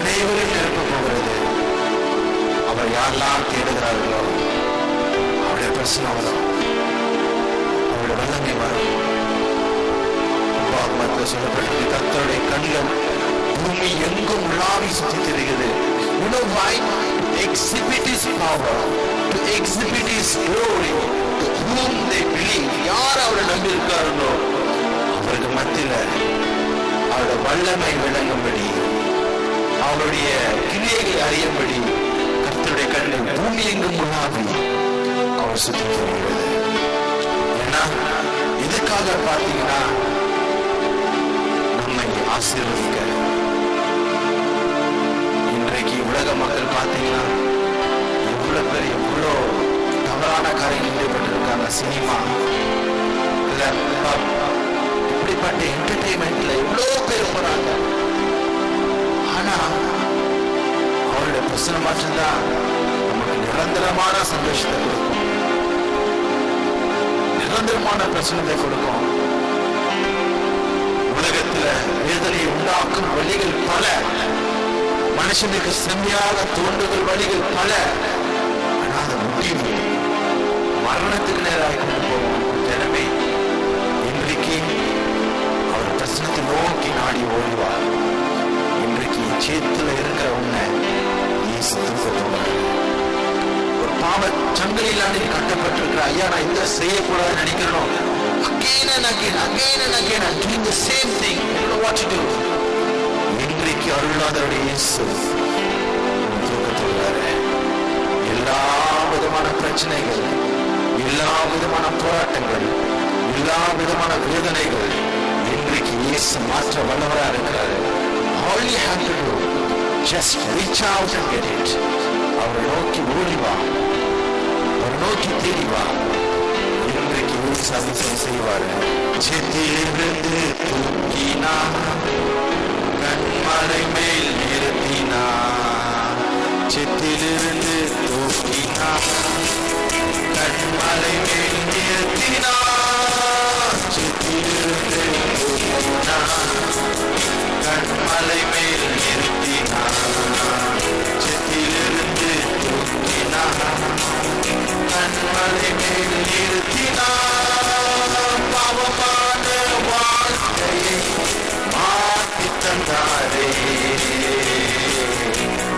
அனைவரும் நிரப்ப போகிறது. அவர் யாரெல்லாம் தேடுகிறார்களோ அவருடைய பிரசனம் வரும், அவருடைய வல்லமை வரும். உபாகமத்தில் சொல்லப்பட்டிருக்கு, கர்த்தருடைய கண்கள் பூமி எங்கும் உலாவி சுற்றி திரிகிறது. You know why? To exhibit his power, to exhibit his glory, to whom they believe. யார் அவரை நம்பி இருக்கார்களோ அவருக்கு மத்தியில் அவருடைய வல்லமை விளங்கும்படி, அவருடைய கிரியைகளை அறியும்படி கர்த்தருடைய கண்கள் பூமி எங்கும் உலாவி அவர் சுற்றி திரிகிறது. ஏன்னா எதுக்காக பார்த்தீங்கன்னா நம்மை ஆசீர்வதிக்க. இன்றைக்கு உலக மக்கள் பார்த்தீங்கன்னா எவ்வளவு பேர் எவ்வளோ தவறான காரியங்கள் ஈடுபட்டிருக்காங்க. சினிமா இல்ல இப்படிப்பட்ட என்டர்டெயின்மெண்ட்ல எவ்வளோ பேர் போறாங்க. ஆனா அவருடைய பிரசனம் மட்டும்தான் நமக்கு நிரந்தரமான சந்தோஷத்தை கொடுக்கும், நிரந்தரமான பிரச்சனத்தை கொடுக்கும். உலகத்துல வேதனையை உண்டாக்கும் வழிகள் பல, மனுஷனுக்கு செம்மையாக தோன்றுதல் வழிகள் பல. ஆனா அது முடிவு மரணத்துக்கு நேராக கொண்டு போவோம். எனவே இன்றைக்கு அவர் பிரச்சனத்தை நோக்கி நாடி ஓடுவார். இன்றைக்கு சேத்துல இருக்கிற உன்னை ஒரு பாவ சங்கிலிலான கட்டப்பட்டிருக்கிற, ஐயா நான் இந்த செய்யக்கூடாதுன்னு நினைக்கிறோம். Again and again, again and again, I'm doing the same thing. I don't know what to do. இன்றைக்கு அருளாதவருடைய இயேசு தூக்கத்துள்ளாரு. எல்லா விதமான பிரச்சனைகள், எல்லா விதமான போராட்டங்கள், எல்லா விதமான வேதனைகள் இன்றைக்கு இயேசு மாற்ற வல்லவராக இருக்கிறாரு. All you have to do, just reach out and get it. அவரை நோக்கி ஓடிவா, அவரை நோக்கி தேடிவா. இன்றைக்கு இயேசு அதிசயம் செய்வாரு. செத்திலிருந்து தூக்கினார், கண்மலை மேல் நிறுத்தினார். செத்திலிருந்து தூக்கினார், கண்மலை மேல் நிறுத்தினார். செத்திலிருந்து தூக்கினார், கண்மலை மேல் நிறுத்தினார். செத்திலிருந்து தூக்கினார், கண்மலை மேல் நிறுத்தினார். பாவமான வாழ்க்கையை மாற்றி தந்தாரே,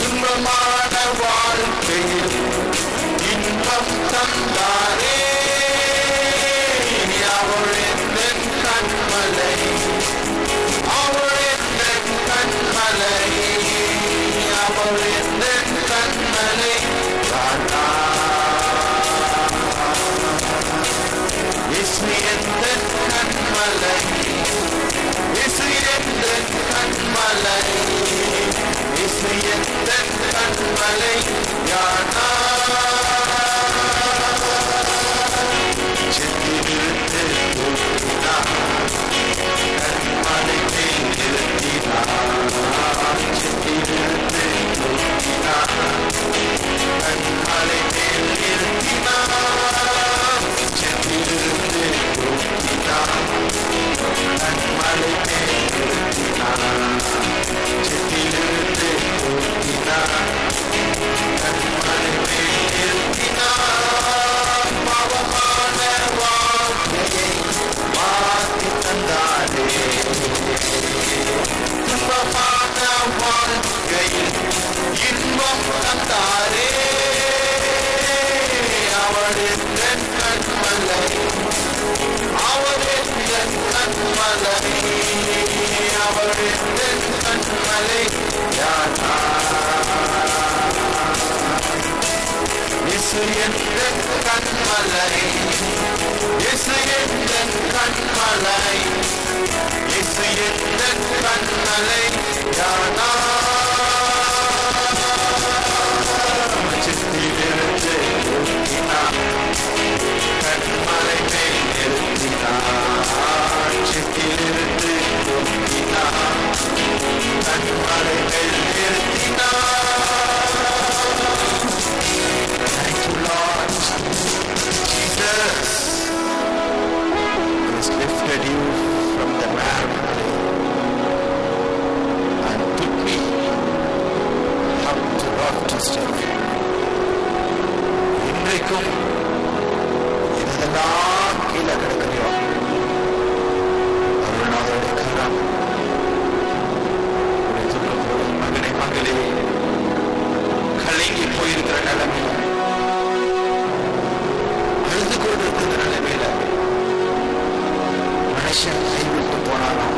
துன்பமான வாழ்க்கையில் இன்பம் தந்தாரே. அவளின் கண்மலை, அவளின் கண்மலை, அவளின் கண்மலை. இசு எந்த கண்மலை, இசு எந்த கண்மலை, இசு எந்த கண்மலை. யானா செத்திலிருந்து தூக்கினார், கண்மலை மேல் நிறுத்தினார். செத்திலிருந்து தூக்கினார், கண்மலை மேல் நிறுத்தினார். செத்திலிருந்து தூக்கினார், கண்மலை மேல் நிறுத்தினார். செத்திலிருந்து தூக்கினார், கண்மலை மேல் நிறுத்தினார். பாவமான வாழ்க்கையை மாற்றி தந்தாரே, துன்பமான வாழ்க்கையில் இன்பம் தந்தாரே. அவளின் கண்மலை, அவளின் கண்மலை, அவளின் கண்மலை. யானா இசு எந்த கண்மலை, இசு எந்த கண்மலை, இசு எந்த கண்மலை. யானா செத்திலிருந்து தூக்கினார், கண்மலை மேல் நிறுத்தினார். செத்திலிருந்து தூக்கினார், கண்மலை மேல் நிறுத்தினார். Thank you, Lord. Jesus has lifted you from the marrow. பிள்ளைகளே கலங்கி போயிருக்கிற நிலைமையில, அழுது கொண்டிருக்கிற நிலைமையில மனுஷன் கைவிட்டு போனாலும்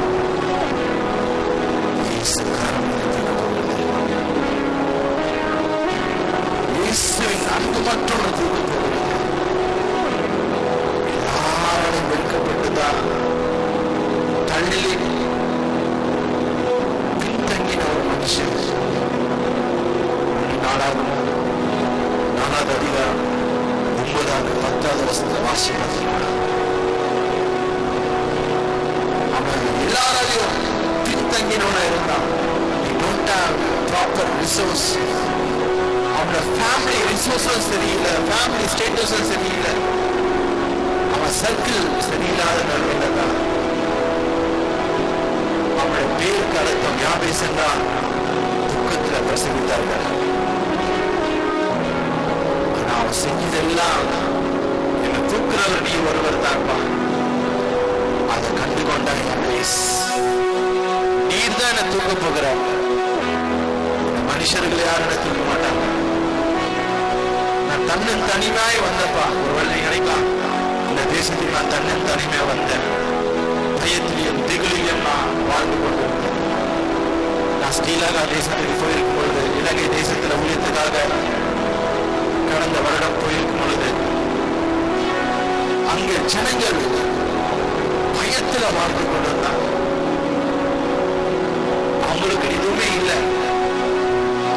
இயேசுவின் அன்பு மற்றொரு தூக்க போகிறது. எல்லாரும் வெட்கப்பட்டுதான் தள்ளி பின்தங்கின ஒரு மனுஷன். 4வது அதிகாரம் 9வது 10வது வசனத்தை வாசிப்பார். அவன் எல்லாரையும் பின்தங்கினவனா இருந்தான். ப்ராப்பர் ரிசோர்ஸ், அவனோட ஃபேமிலி ரிசோர்ஸும் சரியில்லை, ஃபேமிலி ஸ்டேட்டஸும் சரியில்லை, அவன் சர்க்கிள் சரியில்லாத நிலையில தான். அவனுடைய பேருக்கு அர்த்தம் யாபேஸ் என்றால் துக்கத்தில் பிரசவித்தார்கள். ஆனா அவன் செஞ்சதெல்லாம் என்னை தூக்குறவர் நீ ஒருவர் தான்ப்பா. அதை கண்டு கொண்டா யாபேஸ், நீர் தான் என்னை தூக்க போகிற. மனுஷர்கள் யாரும் என்னை தூக்க மாட்டாங்க. நான் தன்னன் தனிமையாய் வந்தப்பா. ஒருவேளை நினைக்கலாம், இந்த தேசத்தில் நான் தன்னன் தனிமையா வந்தேன், பயத்திலையும் திகிலையும் நான் வாழ்ந்து கொண்டிருந்தேன். நான் ஸ்ரீலங்கா தேசத்துக்கு போயிருக்கும் பொழுது, இலங்கை தேசத்துல ஊழியத்துக்காக கடந்த வருடம் போயிருக்கும் பொழுது, அங்கே ஜனங்கள் பயத்துல வாழ்ந்து கொண்டிருந்தாங்க. அவங்களுக்கு எதுவுமே இல்லை.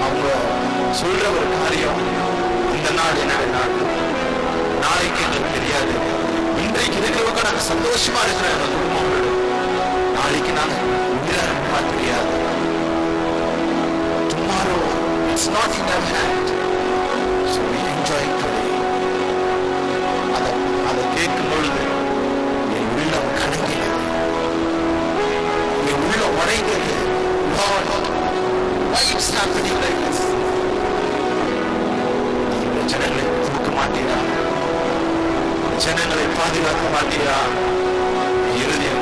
அவங்க சொல்ற ஒரு காரியம், இந்த நாள் என்னோட நாள், நாளைக்கு எங்களுக்கு தெரியாது. இன்றைக்கு இருக்கிறவங்க நாங்க சந்தோஷமா இருக்கிறோம் எங்க குடும்பங்களோட, நாளைக்கு நாங்க உயிரிழப்பா தெரியாது. Tomorrow it's not in our hand, so we enjoy today. அதை கேட்கும் பொழுது என் உள்ளம் கலங்கினது, என் உள்ளம் உடைந்தது. Why it's happening like this? ஜனங்களை தூக்க மாட்டீரா? ஜனங்களை பாதுகாக்க மாட்டீரா? இருதயம்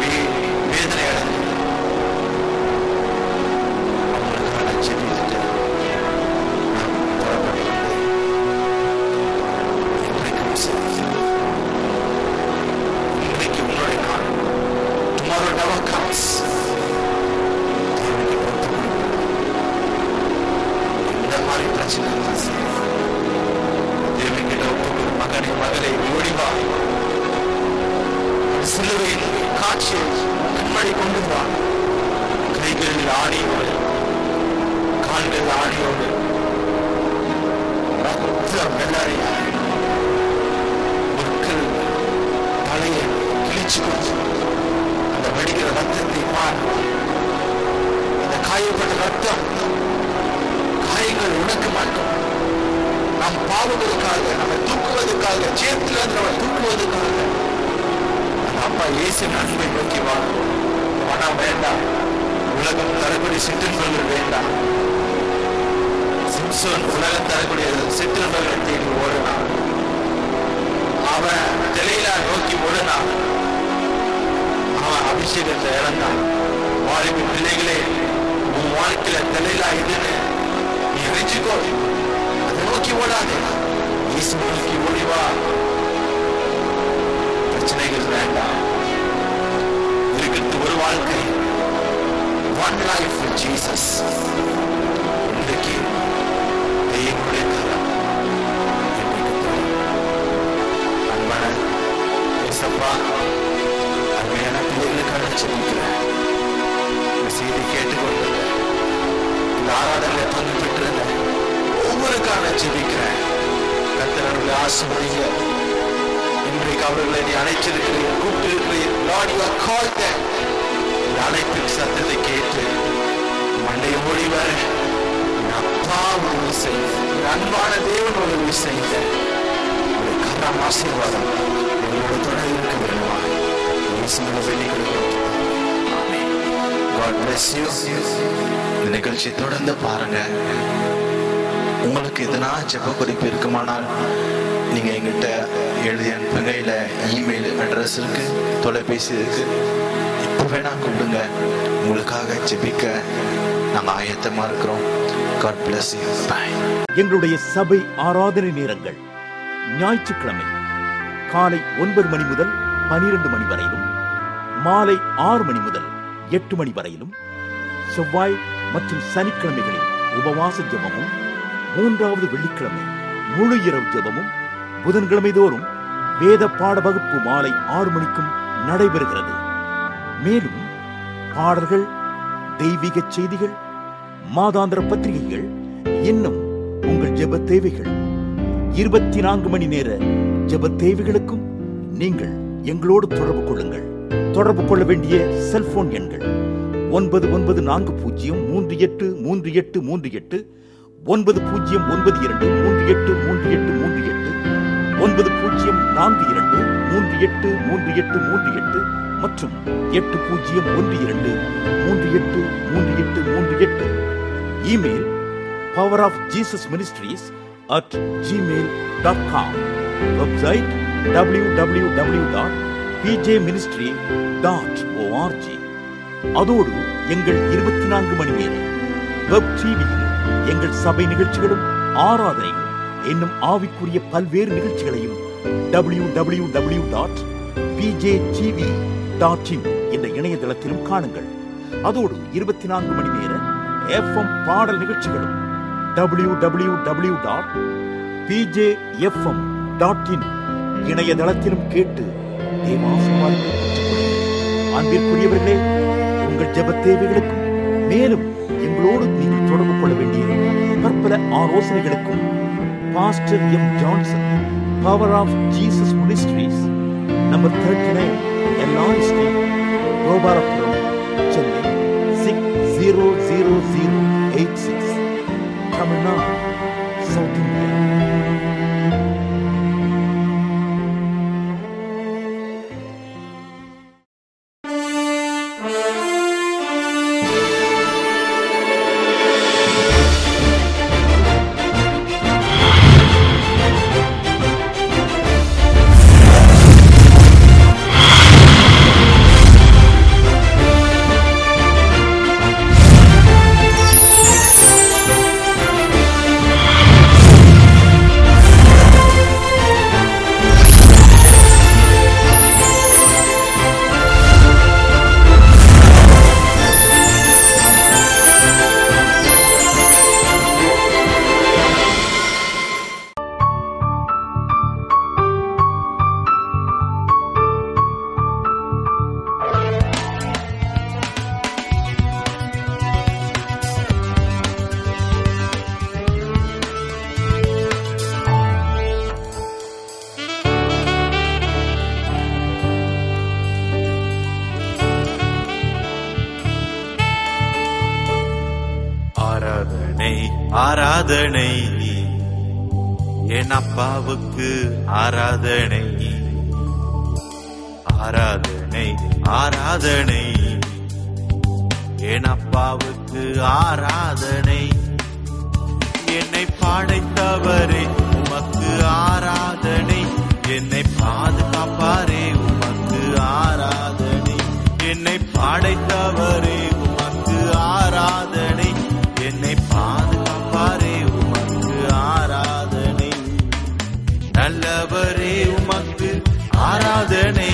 வேதனை அடைந்து அவங்களுக்காக செஞ்சுட்டு நான் புறப்பட்டு இன்றைக்கு உங்களுடைய நாள். Tomorrow never comes. பிரச்சனை தேவகிட்ட ஒப்புக்கு மகனை மகளை ஓடிவா, சிலுவையின் காட்சியை கண்மணி கொண்டு வா. கைகளில் ஆணியோடு, கால்களில் ஆணியோடு, வெள்ளாரியா மக்கள் தலையை கிழிச்சு கொடுத்து அந்த வெடிக்கிற ரத்தத்தை பார். அந்த காயப்பட்ட ரத்தம் காயங்கள் உணக்க மாட்டோம். நம் பாவங்களுக்காக, நம்மை தூக்குவதற்காக, சேத்துல நம்மை தூக்குவதற்காக அந்த அப்பா இயேசு அன்பை நோக்கி வா. பணம் வேண்டாம், உலகம் தரக்கூடிய சிற்றின்பங்கள் வேண்டாம். சிம்சோன் உலகம் தரக்கூடிய சிற்றின்பங்களை தேடி ஓடினான். அவன் தெலையிலா நோக்கி ஓடினான். அவன் அபிஷேகத்தை இழந்தான். வாலிப பிள்ளைகளே, உன் வாழ்க்கையில தெலையிலா இதுன்னு நீ அறிஞ்சுக்கோ. அதை நோக்கி ஓடாதே, இயேசு நோக்கி ஓடிவா. பிரச்சனைகள் வேண்டாம், இருக்கிறது ஒரு வாழ்க்கை. One life with Jesus. இன்றைக்கு தேவனுடைய கரம் அன்பான இயேசப்பா, அருமையான பிள்ளைகளுக்காக ஜெபிக்கிறேன். இந்த செய்தி கேட்டுக்கொண்டு இந்த ஆராதனை பங்கு பெற்றிருந்த ஒவ்வொருக்கான ஜெபிக்கிறேன். கர்த்தர் அவர்களை ஆசீர்வதிங்க. இன்றைக்கு அவர்களை நீ அழைச்சிருக்கிறீர், கூப்பிட்டிருக்கிறீர். Lord, you have called them. இந்த அழைப்பின் சத்தத்தை கேட்டு மண்டை ஓடி வர அப்பா உதவி செய்த, அன்பான தேவன் உதவி செய்த ஒரு கரம் ஆசீர்வாதம் எங்களோட தொடர் இருக்க வேண்டுமா? God bless you. இந்த நிகழ்ச்சி தொடர்ந்து பாருங்க. உங்களுக்கு எதனா ஜெப குறிப்பு இருக்குமானால் நீங்க எங்கிட்ட எழுதி அனுப்புங்க. இல்ல இமெயில் அட்ரஸ் இருக்கு, தொலைபேசி இருக்கு. இப்ப வேணா கூப்பிடுங்க. உங்களுக்காக ஜெபிக்க நாங்கள் ஆயத்தமா இருக்கிறோம். God bless you. Bye. எங்களுடைய சபை ஆராதனை நேரங்கள் ஞாயிற்றுக்கிழமை காலை 9 மணி முதல் 12 மணி வரையிலும், மாலை 6 மணி முதல் 8 மணி வரையிலும், செவ்வாய் மற்றும் சனிக்கிழமைகளில் உபவாச ஜெபமும், 3வது வெள்ளிக்கிழமை முழு இரவு ஜெபமும், புதன்கிழமை தோறும் வேத பாட வகுப்பு மாலை 6 மணிக்கும் நடைபெறுகிறது. மேலும் பாடல்கள், தெய்வீக செய்திகள், மாதாந்திர பத்திரிகைகள், இன்னும் உங்கள் ஜெப தேவைகள், 24 மணி நேர ஜெப தேவைகளுக்கும் நீங்கள் எங்களோடு தொடர்பு கொள்ளுங்கள். தொடர்பு கொள்ள வேண்டிய செல்போன் எண்கள் 9940383838, 9092383838, 9042383838 மற்றும் 8012383838. Email powerofjesusministries@gmail.com. Website www.pjministry.org. அதோடு எங்கள் 24 மணி நேர வெப் டிவியில் எங்கள் சபை நிகழ்ச்சிகளும் ஆராதனைகளும் இன்னும் ஆவிக்குரிய பல்வேறு நிகழ்ச்சிகளையும் www.pjtv.in என்ற இணையதளத்திலும் காணுங்கள். அதோடு 24 மணி நேர FM பாடல் நிகழ்ச்சிகளும் www.pjfm.in இணையதளத்திலும் கேட்டு தேவாசீர்வாதங்களை பெற்றுக்கொள்ளுங்கள். அன்பிற்குரியவர்களே, உங்கள் ஜெப தேவைகளுக்கும் மேலும் எங்களோடு நீங்கள் தொடர்பு கொள்ள வேண்டிய பற்பல ஆலோசனைகளுக்கும் pastor M Johnson, power of Jesus ministries, number 39 LR street, Gopalapuram, Chennai 600086, Tamil Nadu, south India. ஆராதனை என் அப்பாவுக்கு, ஆராதனை ஆராதனை ஆராதனை என் அப்பாவுக்கு, ஆராதனை என்னை படைத்தவரே உமக்கு ஆராதனை, என்னை பாதுகாப்பாரே உமக்கு ஆராதனை, என்னை படைத்தவரே உமக்கு ஆராதனை, என்னை பாதுகாப்பாரே உமக்கு ஆராதனை, நல்லவரே உமக்கு ஆராதனை,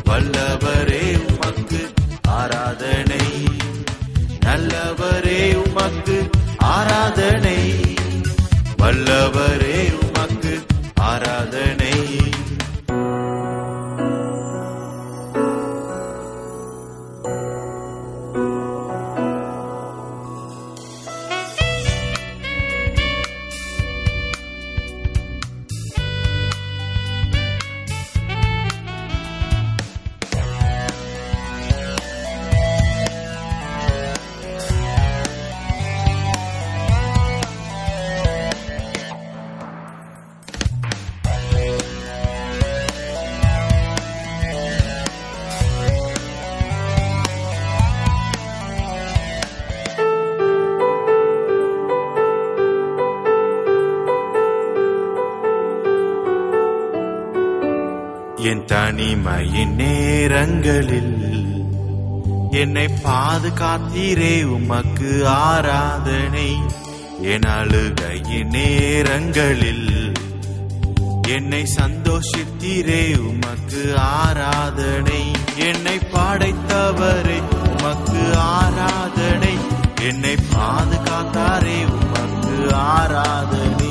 வல்லவரே உமக்கு ஆராதனை, நல்லவரே உமக்கு ஆராதனை, வல்லவரே உமக்கு ஆராதனை. என் தனிமையின் நேரங்களில் என்னை பாதுகாத்தீரே உமக்கு ஆராதனை. என் அழுகையின் நேரங்களில் என்னை சந்தோஷித்தீரே உமக்கு ஆராதனை. என்னை படைத்தவரே உமக்கு ஆராதனை. என்னை பாதுகாத்தாரே உமக்கு ஆராதனை.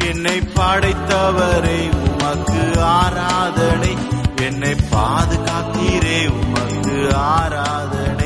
என்னை படைத்தவரே உமக்கு ஆராதனை. என்னை பாதுகாத்தீரே உமக்கு ஆராதனை.